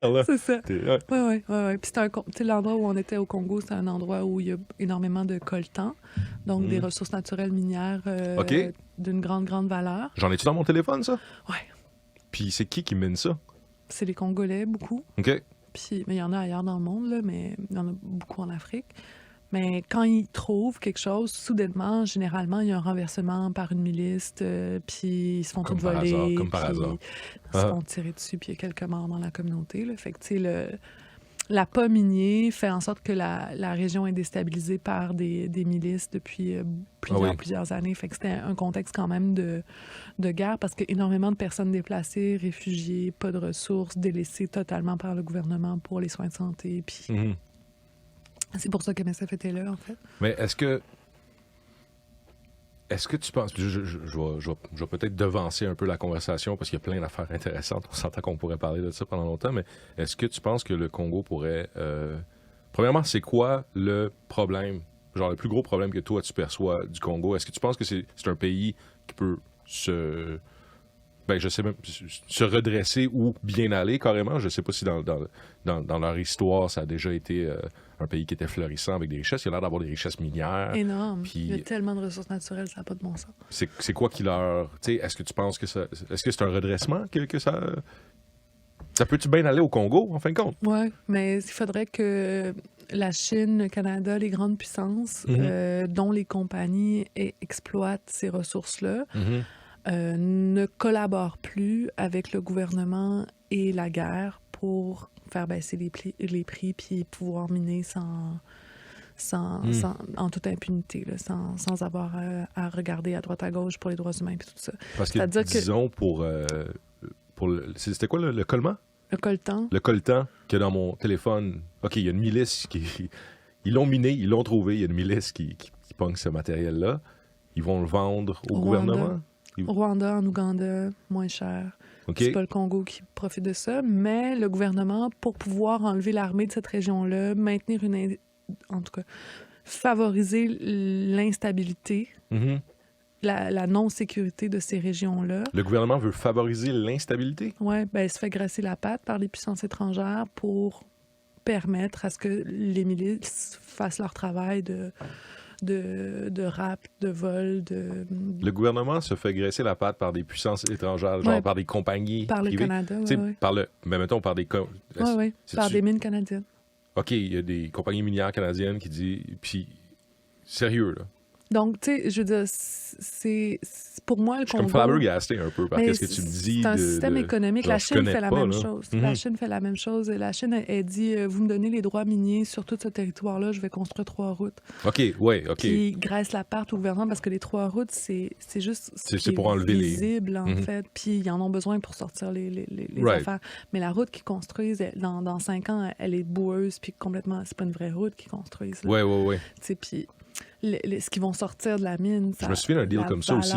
là. C'est ça. Ouais. Oui, oui, oui. Ouais. Puis l'endroit où on était au Congo, c'est un endroit où il y a énormément de coltan, donc des ressources naturelles minières OK. d'une grande, grande valeur. J'en ai-tu dans mon téléphone, ça? Ouais. Puis c'est qui mine ça? C'est les Congolais, beaucoup. OK. Puis, mais il y en a ailleurs dans le monde, là, mais il y en a beaucoup en Afrique. Mais quand ils trouvent quelque chose, soudainement, généralement, il y a un renversement par une milice, puis ils se font tout voler, Comme par puis hasard. ils se font tirer dessus, puis il y a quelques morts dans la communauté. Là. Fait que, tu sais, la pas minier fait en sorte que la région est déstabilisée par des milices depuis plusieurs années. Fait que c'était un contexte quand même de guerre parce qu'énormément de personnes déplacées, réfugiées, pas de ressources, délaissées totalement par le gouvernement pour les soins de santé. Puis c'est pour ça que MSF était là, en fait. Mais est-ce que tu penses, je vais peut-être devancer un peu la conversation parce qu'il y a plein d'affaires intéressantes, on s'entend qu'on pourrait parler de ça pendant longtemps, mais est-ce que tu penses que le Congo pourrait... Premièrement, c'est quoi le problème, genre le plus gros problème que toi tu perçois du Congo? Est-ce que tu penses que c'est un pays qui peut se redresser ou bien aller carrément? Je sais pas si dans leur histoire, ça a déjà été un pays qui était florissant avec des richesses. Il a l'air d'avoir des richesses minières. Énorme. Puis, il y a tellement de ressources naturelles, ça n'a pas de bon sens. c'est quoi qui leur... Tu sais, est-ce que tu penses que ça... Est-ce que c'est un redressement que ça... Ça peut-tu bien aller au Congo, en fin de compte? Oui, mais il faudrait que la Chine, le Canada, les grandes puissances, dont les compagnies exploitent ces ressources-là, ne collaborent plus avec le gouvernement et la guerre pour faire baisser les prix puis pouvoir miner en toute impunité, là, sans avoir à regarder à droite à gauche pour les droits humains et tout ça. Parce que, disons, pour c'était quoi le colman? Le coltan. Le coltan que dans mon téléphone... OK, il y a une milice qui... Ils l'ont miné, ils l'ont trouvé, il y a une milice qui pogne ce matériel-là. Ils vont le vendre au gouvernement? Au Rwanda, en Ouganda, moins cher. Okay. C'est pas le Congo qui profite de ça, mais le gouvernement, pour pouvoir enlever l'armée de cette région-là, maintenir en tout cas, favoriser l'instabilité, la non-sécurité de ces régions-là. Le gouvernement veut favoriser l'instabilité? Oui, ben, il se fait graisser la patte par les puissances étrangères pour permettre à ce que les milices fassent leur travail de rap, de vol, de... Le gouvernement se fait graisser la patte par des puissances étrangères, genre par des compagnies par privées. Le Canada, oui. Mais mettons par des... Oui, par des mines canadiennes. OK, il y a des compagnies minières canadiennes qui disent... Puis, sérieux, là. Donc, tu sais, je veux dire, c'est pour moi, le Congo... Je suis comme flabbergasté un peu par ce que tu me dis. C'est un système économique. La Chine fait la même chose. Mm-hmm. La Chine fait la même chose. La Chine, elle dit, vous me donnez les droits miniers sur tout ce territoire-là, je vais construire 3 routes. OK, ouais, OK. Puis, ils graissent la part au gouvernement parce que les 3 routes, c'est juste c'est pour enlever visible, en fait. Puis, ils en ont besoin pour sortir les affaires. Mais la route qu'ils construisent, dans 5 ans, elle est boueuse, puis complètement... C'est pas une vraie route qu'ils construisent. Oui. Tu sais, puis... ce qui vont sortir de la mine. Je me souviens d'un deal comme ça aussi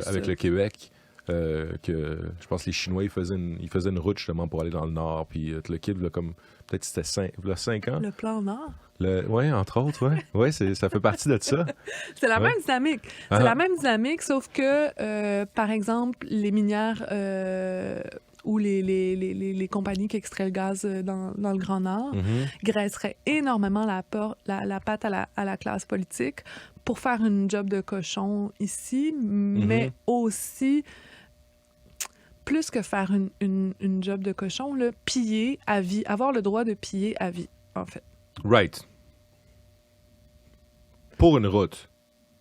avec le Québec, que je pense que les Chinois ils faisaient une route justement pour aller dans le nord, puis le kid, là, comme peut-être c'était 5 ans. Le plan Nord? Oui, entre autres, oui. Ouais, ça fait partie de ça. C'est la même dynamique. C'est la même dynamique, sauf que, par exemple, les minières... ou les compagnies qui extraient le gaz dans le Grand Nord graisseraient énormément la patte à la classe politique pour faire une job de cochon ici, mais aussi, plus que faire une job de cochon, là, piller à vie, avoir le droit de piller à vie, en fait. Right. Pour une route.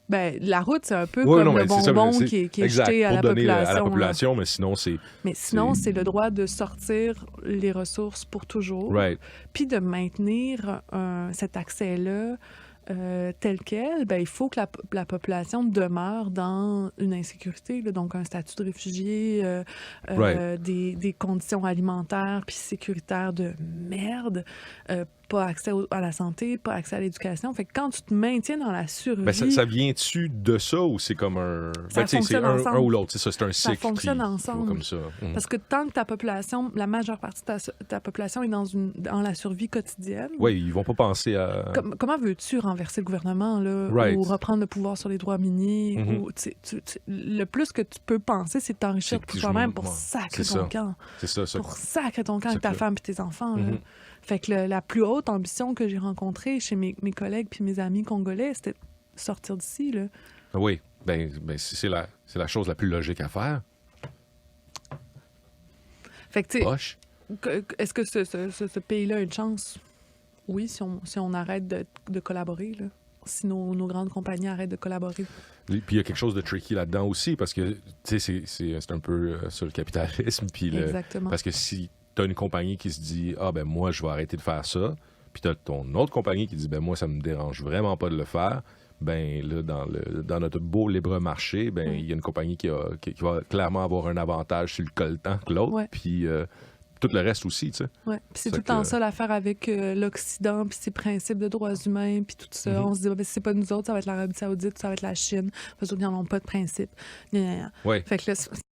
Ben, la route, c'est un peu comme le bonbon qui est jeté à la population. À la population, mais sinon, c'est le droit de sortir les ressources pour toujours. Right. Puis de maintenir cet accès-là tel quel, ben, il faut que la population demeure dans une insécurité, là, donc un statut de réfugié, des conditions alimentaires puis sécuritaires de merde, pas accès à la santé, pas accès à l'éducation. Fait que quand tu te maintiens dans la survie... Ben, ça vient-tu de ça ou c'est comme un... Ça fonctionne ensemble. Un ou l'autre, c'est ça, c'est un cycle. Ça fonctionne qui ensemble. va comme ça. Parce que tant que ta population, la majeure partie de ta population est dans la survie quotidienne... Oui, ils vont pas penser à... Comment veux-tu renverser le gouvernement, là, ou reprendre le pouvoir sur les droits miniers? Ou, le plus que tu peux penser, c'est de t'enrichir pour toi-même pour sacrer ton camp. C'est ça. Pour sacrer ton camp avec ta femme et tes enfants. Là. Fait que la plus haute ambition que j'ai rencontrée chez mes collègues puis mes amis congolais, c'était de sortir d'ici. Là. Oui, ben c'est la chose la plus logique à faire. Fait que, tu sais, est-ce que ce pays-là a une chance? Oui, si on arrête de collaborer, là. Si nos grandes compagnies arrêtent de collaborer. Puis il y a quelque chose de tricky là-dedans aussi, parce que, tu sais, c'est un peu sur le capitalisme. Exactement. Parce que si tu as une compagnie qui se dit « Ah, ben moi, je vais arrêter de faire ça », puis tu as ton autre compagnie qui dit « Ben moi, ça me dérange vraiment pas de le faire », ben là, dans notre beau libre marché, ben il y a une compagnie qui va clairement avoir un avantage sur le coltan que l'autre, puis tout le reste aussi, tu sais. Oui, puis c'est tout le temps ça l'affaire avec l'Occident, puis ses principes de droits humains, puis tout ça. On se dit, ben, c'est pas nous autres, ça va être l'Arabie Saoudite, ça va être la Chine. Eux autres, ils n'en ont pas de principe. Ouais. Fait que là,